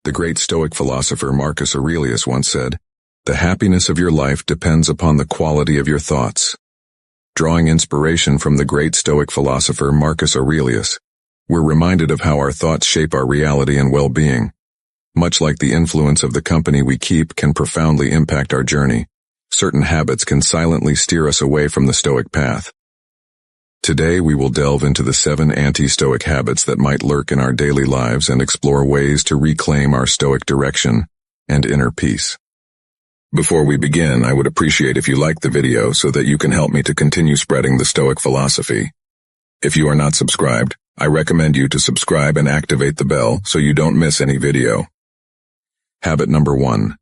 The great Stoic philosopher Marcus Aurelius once said, "The happiness of your life depends upon the quality of your thoughts." Drawing inspiration from the great Stoic philosopher Marcus Aurelius, we're reminded of how our thoughts shape our reality and well-being. Much like the influence of the company we keep can profoundly impact our journey, certain habits can silently steer us away from the Stoic path. Today we will delve into the 7 anti-Stoic habits that might lurk in our daily lives and explore ways to reclaim our Stoic direction and inner peace. Before we begin, I would appreciate if you like the video so that you can help me to continue spreading the Stoic philosophy. If you are not subscribed, I recommend you to subscribe and activate the bell so you don't miss any video. Habit number 1.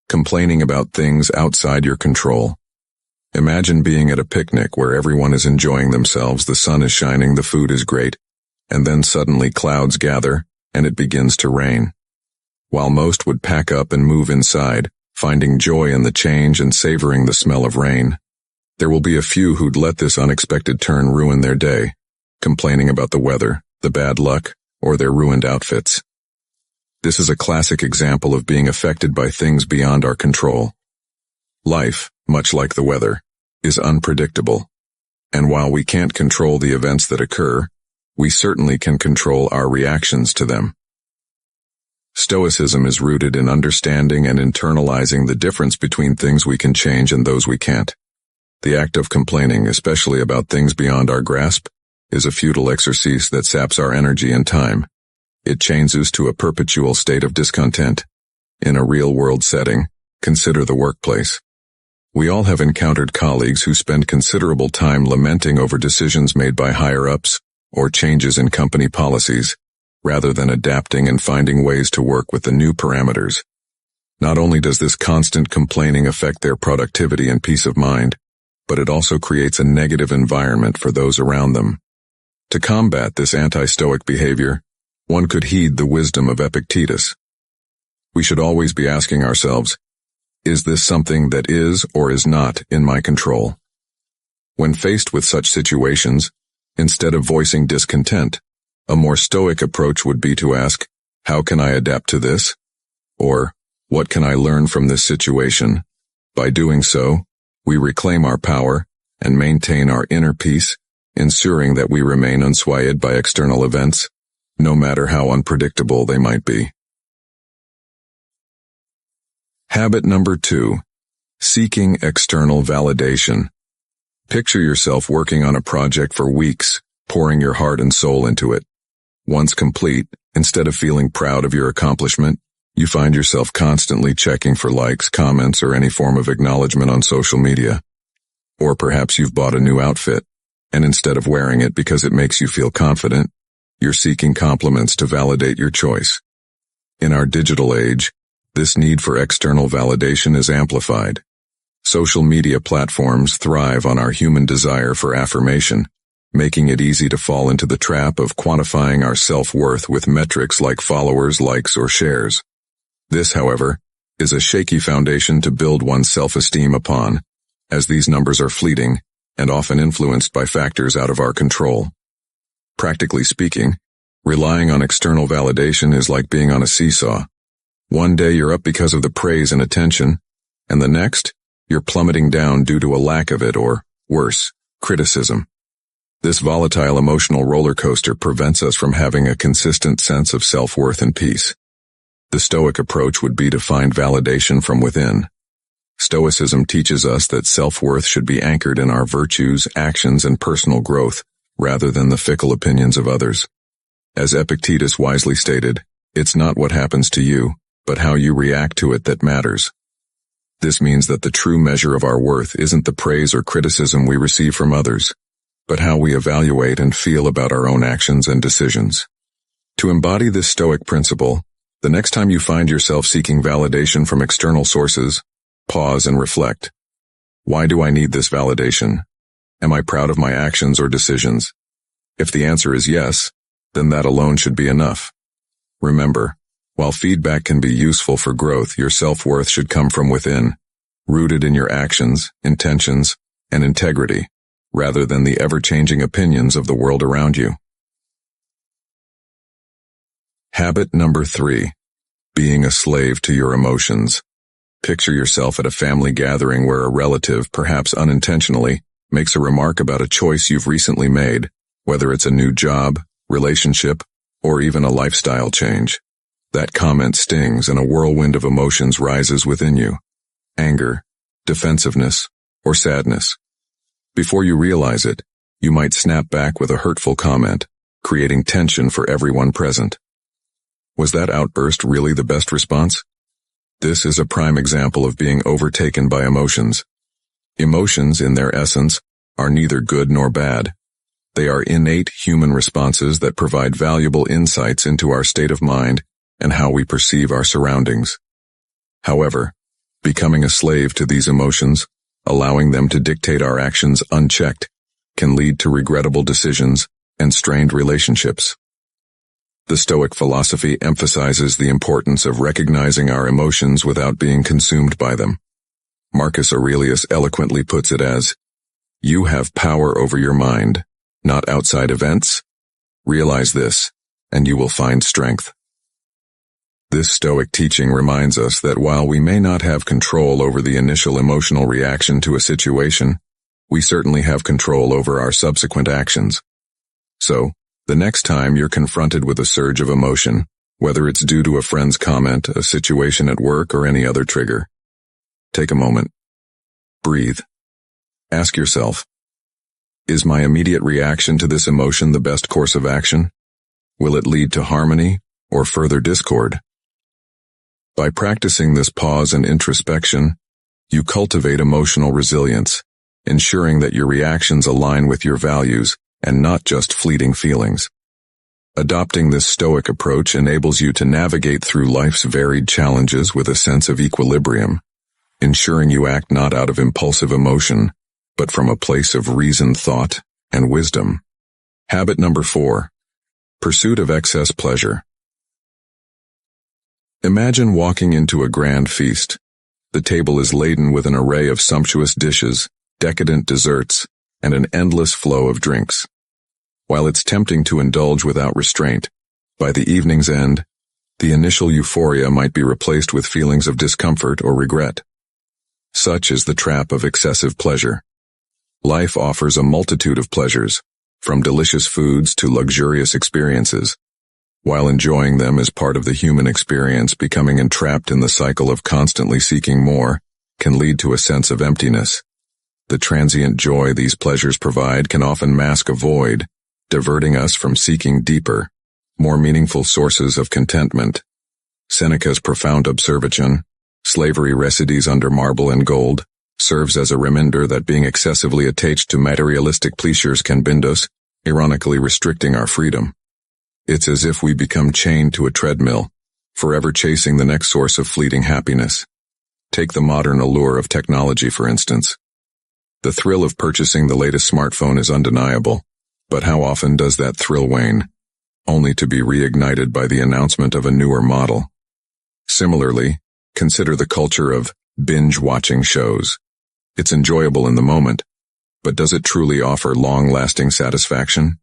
Complaining about things outside your control. Imagine being at a picnic where everyone is enjoying themselves, the sun is shining, the food is great, and then suddenly clouds gather and it begins to rain. While most would pack up and move inside, finding joy in the change and savoring the smell of rain, there will be a few who'd let this unexpected turn ruin their day, complaining about the weather, the bad luck, or their ruined outfits. This is a classic example of being affected by things beyond our control. Life, much like the weather, is unpredictable, and while we can't control the events that occur, we certainly can control our reactions to them. Stoicism is rooted in understanding and internalizing the difference between things we can change and those we can't. The act of complaining, especially about things beyond our grasp, is a futile exercise that saps our energy and time. It chains us to a perpetual state of discontent. In a real-world setting, consider the workplace. We all have encountered colleagues who spend considerable time lamenting over decisions made by higher-ups or changes in company policies, rather than adapting and finding ways to work with the new parameters. Not only does this constant complaining affect their productivity and peace of mind, but it also creates a negative environment for those around them. To combat this anti-Stoic behavior, one could heed the wisdom of Epictetus. We should always be asking ourselves, is this something that is or is not in my control? When faced with such situations, instead of voicing discontent, a more Stoic approach would be to ask, how can I adapt to this? Or, what can I learn from this situation? By doing so, we reclaim our power and maintain our inner peace, ensuring that we remain unswayed by external events, no matter how unpredictable they might be. Habit number 2. Seeking external validation. Picture yourself working on a project for weeks, pouring your heart and soul into it. Once complete, instead of feeling proud of your accomplishment, you find yourself constantly checking for likes, comments, or any form of acknowledgement on social media. Or perhaps you've bought a new outfit, and instead of wearing it because it makes you feel confident, you're seeking compliments to validate your choice. In our digital age, this need for external validation is amplified. Social media platforms thrive on our human desire for affirmation, making it easy to fall into the trap of quantifying our self-worth with metrics like followers, likes, or shares. This, however, is a shaky foundation to build one's self-esteem upon, as these numbers are fleeting and often influenced by factors out of our control. Practically speaking, relying on external validation is like being on a seesaw. One day you're up because of the praise and attention, and the next, you're plummeting down due to a lack of it or, worse, criticism. This volatile emotional roller coaster prevents us from having a consistent sense of self-worth and peace. The Stoic approach would be to find validation from within. Stoicism teaches us that self-worth should be anchored in our virtues, actions, and personal growth, rather than the fickle opinions of others. As Epictetus wisely stated, it's not what happens to you, but how you react to it that matters. This means that the true measure of our worth isn't the praise or criticism we receive from others, but how we evaluate and feel about our own actions and decisions. To embody this Stoic principle, the next time you find yourself seeking validation from external sources, pause and reflect. Why do I need this validation? Am I proud of my actions or decisions? If the answer is yes, then that alone should be enough. Remember, while feedback can be useful for growth, your self-worth should come from within, rooted in your actions, intentions, and integrity, rather than the ever-changing opinions of the world around you. Habit number 3. being a slave to your emotions. Picture yourself at a family gathering where a relative, perhaps unintentionally, makes a remark about a choice you've recently made, whether it's a new job, relationship, or even a lifestyle change. That comment stings and a whirlwind of emotions rises within you. Anger, defensiveness, or sadness. Before you realize it, you might snap back with a hurtful comment, creating tension for everyone present. Was that outburst really the best response? This is a prime example of being overtaken by emotions. Emotions, in their essence, are neither good nor bad. They are innate human responses that provide valuable insights into our state of mind and how we perceive our surroundings. However, becoming a slave to these emotions, allowing them to dictate our actions unchecked, can lead to regrettable decisions and strained relationships. The Stoic philosophy emphasizes the importance of recognizing our emotions without being consumed by them. Marcus Aurelius eloquently puts it as, "You have power over your mind, not outside events. Realize this, and you will find strength." This Stoic teaching reminds us that while we may not have control over the initial emotional reaction to a situation, we certainly have control over our subsequent actions. So, the next time you're confronted with a surge of emotion, whether it's due to a friend's comment, a situation at work, or any other trigger, take a moment. Breathe. Ask yourself, is my immediate reaction to this emotion the best course of action? Will it lead to harmony or further discord? By practicing this pause and introspection, you cultivate emotional resilience, ensuring that your reactions align with your values and not just fleeting feelings. Adopting this Stoic approach enables you to navigate through life's varied challenges with a sense of equilibrium, ensuring you act not out of impulsive emotion, but from a place of reasoned thought and wisdom. Habit number 4. Pursuit of excess pleasure. Imagine walking into a grand feast. The table is laden with an array of sumptuous dishes, decadent desserts, and an endless flow of drinks. While it's tempting to indulge without restraint, by the evening's end, the initial euphoria might be replaced with feelings of discomfort or regret. Such is the trap of excessive pleasure. Life offers a multitude of pleasures, from delicious foods to luxurious experiences. While enjoying them is part of the human experience, becoming entrapped in the cycle of constantly seeking more can lead to a sense of emptiness. The transient joy these pleasures provide can often mask a void, diverting us from seeking deeper, more meaningful sources of contentment. Seneca's profound observation, "Slavery resides under marble and gold," serves as a reminder that being excessively attached to materialistic pleasures can bind us, ironically restricting our freedom. It's as if we become chained to a treadmill, forever chasing the next source of fleeting happiness. Take the modern allure of technology, for instance. The thrill of purchasing the latest smartphone is undeniable, but how often does that thrill wane, only to be reignited by the announcement of a newer model? Similarly, consider the culture of binge-watching shows. It's enjoyable in the moment, but does it truly offer long-lasting satisfaction?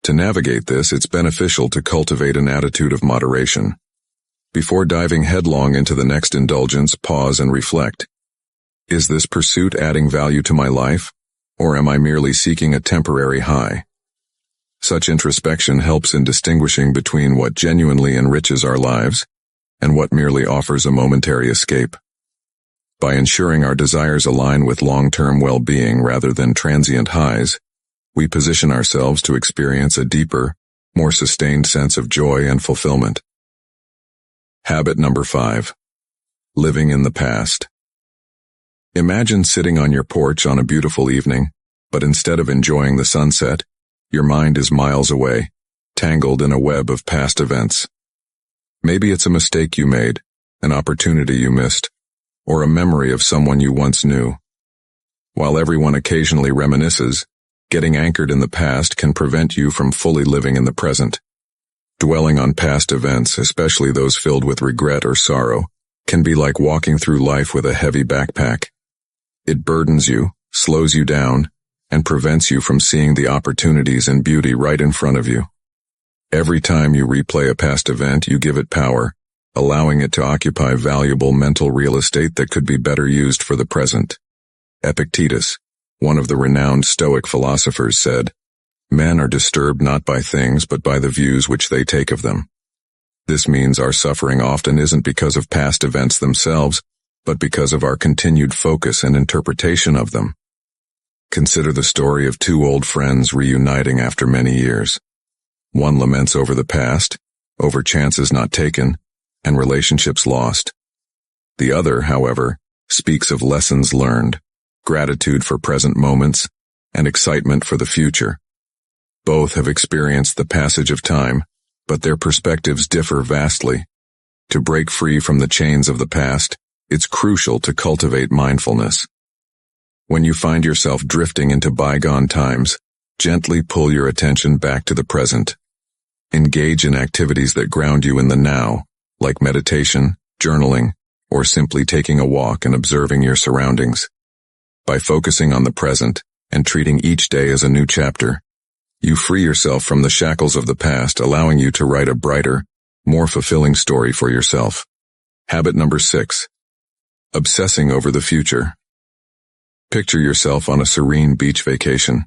To navigate this, it's beneficial to cultivate an attitude of moderation. Before diving headlong into the next indulgence, pause and reflect. Is this pursuit adding value to my life, or am I merely seeking a temporary high? Such introspection helps in distinguishing between what genuinely enriches our lives and what merely offers a momentary escape. By ensuring our desires align with long-term well-being rather than transient highs, we position ourselves to experience a deeper, more sustained sense of joy and fulfillment. Habit number 5. Living in the past. Imagine sitting on your porch on a beautiful evening, but instead of enjoying the sunset, your mind is miles away, tangled in a web of past events. Maybe it's a mistake you made, an opportunity you missed, or a memory of someone you once knew. While everyone occasionally reminisces, getting anchored in the past can prevent you from fully living in the present. Dwelling on past events, especially those filled with regret or sorrow, can be like walking through life with a heavy backpack. It burdens you, slows you down, and prevents you from seeing the opportunities and beauty right in front of you. Every time you replay a past event, you give it power, allowing it to occupy valuable mental real estate that could be better used for the present. Epictetus, one of the renowned Stoic philosophers, said, "Men are disturbed not by things but by the views which they take of them." This means our suffering often isn't because of past events themselves, but because of our continued focus and interpretation of them. Consider the story of two old friends reuniting after many years. One laments over the past, over chances not taken, and relationships lost. The other, however, speaks of lessons learned, gratitude for present moments, and excitement for the future. Both have experienced the passage of time, but their perspectives differ vastly. To break free from the chains of the past, it's crucial to cultivate mindfulness. When you find yourself drifting into bygone times, gently pull your attention back to the present. Engage in activities that ground you in the now, like meditation, journaling, or simply taking a walk and observing your surroundings. By focusing on the present and treating each day as a new chapter, you free yourself from the shackles of the past, allowing you to write a brighter, more fulfilling story for yourself. Habit number 6. Obsessing over the future. Picture yourself on a serene beach vacation.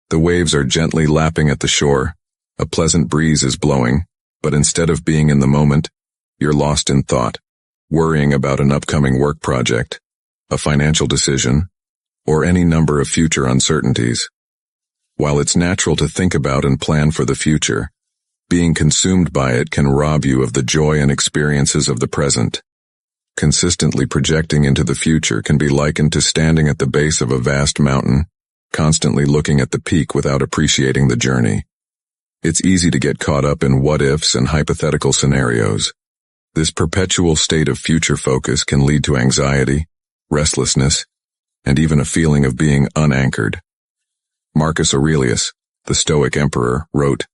The waves are gently lapping at the shore, a pleasant breeze is blowing, but instead of being in the moment, you're lost in thought, worrying about an upcoming work project, a financial decision, or any number of future uncertainties. While it's natural to think about and plan for the future, being consumed by it can rob you of the joy and experiences of the present. Consistently projecting into the future can be likened to standing at the base of a vast mountain, constantly looking at the peak without appreciating the journey. It's easy to get caught up in what-ifs and hypothetical scenarios. This perpetual state of future focus can lead to anxiety, restlessness, and even a feeling of being unanchored. Marcus Aurelius, the Stoic emperor, wrote,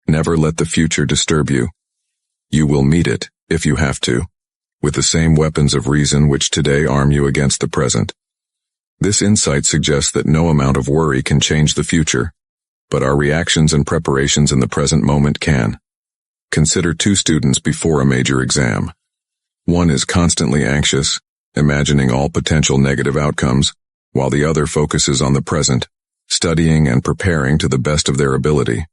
"Never let the future disturb you. You will meet it, if you have to, with the same weapons of reason which today arm you against the present." This insight suggests that no amount of worry can change the future, but our reactions and preparations in the present moment can. Consider two students before a major exam. One is constantly anxious, imagining all potential negative outcomes, while the other focuses on the present, studying and preparing to the best of their ability.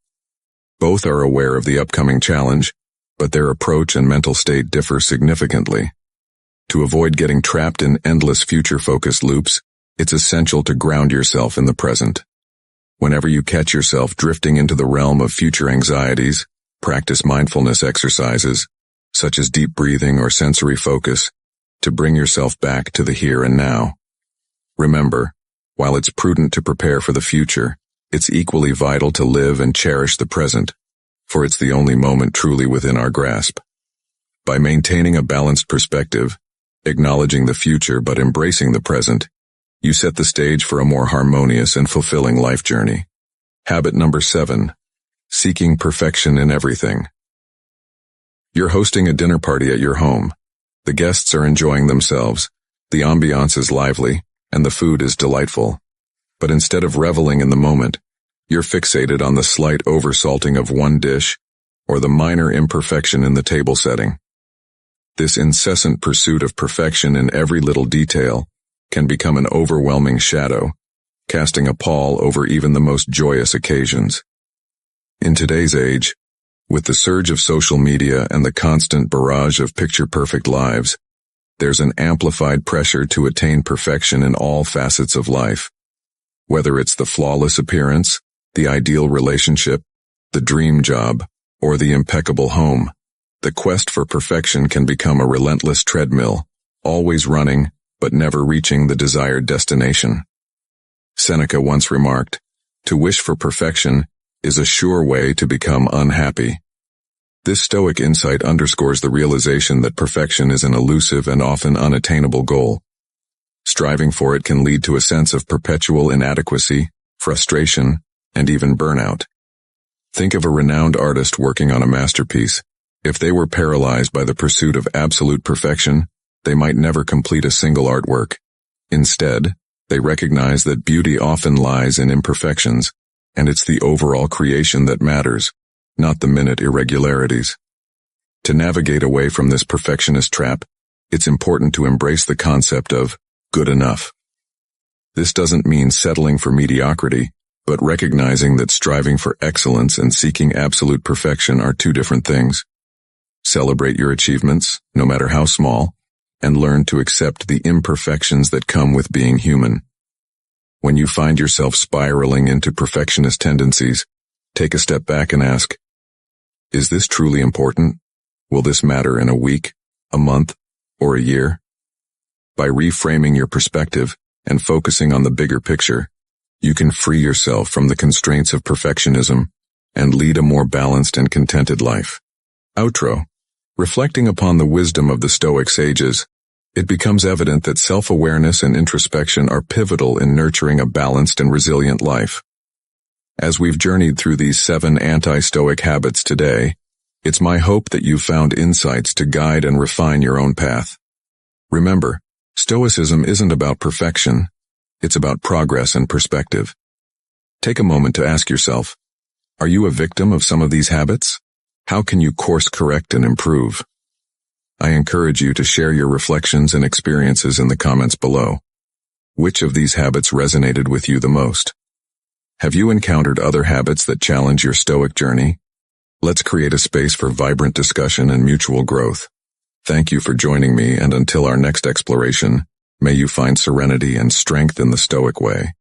Both are aware of the upcoming challenge, but their approach and mental state differ significantly. To avoid getting trapped in endless future-focused loops, it's essential to ground yourself in the present. Whenever you catch yourself drifting into the realm of future anxieties, practice mindfulness exercises, such as deep breathing or sensory focus, to bring yourself back to the here and now. Remember, while it's prudent to prepare for the future, it's equally vital to live and cherish the present, for it's the only moment truly within our grasp. By maintaining a balanced perspective, acknowledging the future but embracing the present, you set the stage for a more harmonious and fulfilling life journey. Habit number 7. Seeking perfection in everything. You're hosting a dinner party at your home. The guests are enjoying themselves, the ambiance is lively, and the food is delightful. But instead of reveling in the moment, you're fixated on the slight oversalting of one dish or the minor imperfection in the table setting. This incessant pursuit of perfection in every little detail can become an overwhelming shadow, casting a pall over even the most joyous occasions. In today's age, with the surge of social media and the constant barrage of picture-perfect lives, there's an amplified pressure to attain perfection in all facets of life. Whether it's the flawless appearance, the ideal relationship, the dream job, or the impeccable home, the quest for perfection can become a relentless treadmill, always running, but never reaching the desired destination. Seneca once remarked, "To wish for perfection is a sure way to become unhappy." This Stoic insight underscores the realization that perfection is an elusive and often unattainable goal. Striving for it can lead to a sense of perpetual inadequacy, frustration, and even burnout. Think of a renowned artist working on a masterpiece. If they were paralyzed by the pursuit of absolute perfection, they might never complete a single artwork. Instead, they recognize that beauty often lies in imperfections, and it's the overall creation that matters, not the minute irregularities. To navigate away from this perfectionist trap, it's important to embrace the concept of good enough. This doesn't mean settling for mediocrity, but recognizing that striving for excellence and seeking absolute perfection are two different things. Celebrate your achievements, no matter how small, and learn to accept the imperfections that come with being human. When you find yourself spiraling into perfectionist tendencies, take a step back and ask, is this truly important? Will this matter in a week, a month, or a year? By reframing your perspective and focusing on the bigger picture, you can free yourself from the constraints of perfectionism and lead a more balanced and contented life. Outro. Reflecting upon the wisdom of the Stoic sages, it becomes evident that self-awareness and introspection are pivotal in nurturing a balanced and resilient life. As we've journeyed through these 7 anti-Stoic habits today, it's my hope that you've found insights to guide and refine your own path. Remember, Stoicism isn't about perfection, it's about progress and perspective. Take a moment to ask yourself, are you a victim of some of these habits? How can you course correct and improve? I encourage you to share your reflections and experiences in the comments below. Which of these habits resonated with you the most? Have you encountered other habits that challenge your Stoic journey? Let's create a space for vibrant discussion and mutual growth. Thank you for joining me, and until our next exploration, may you find serenity and strength in the Stoic way.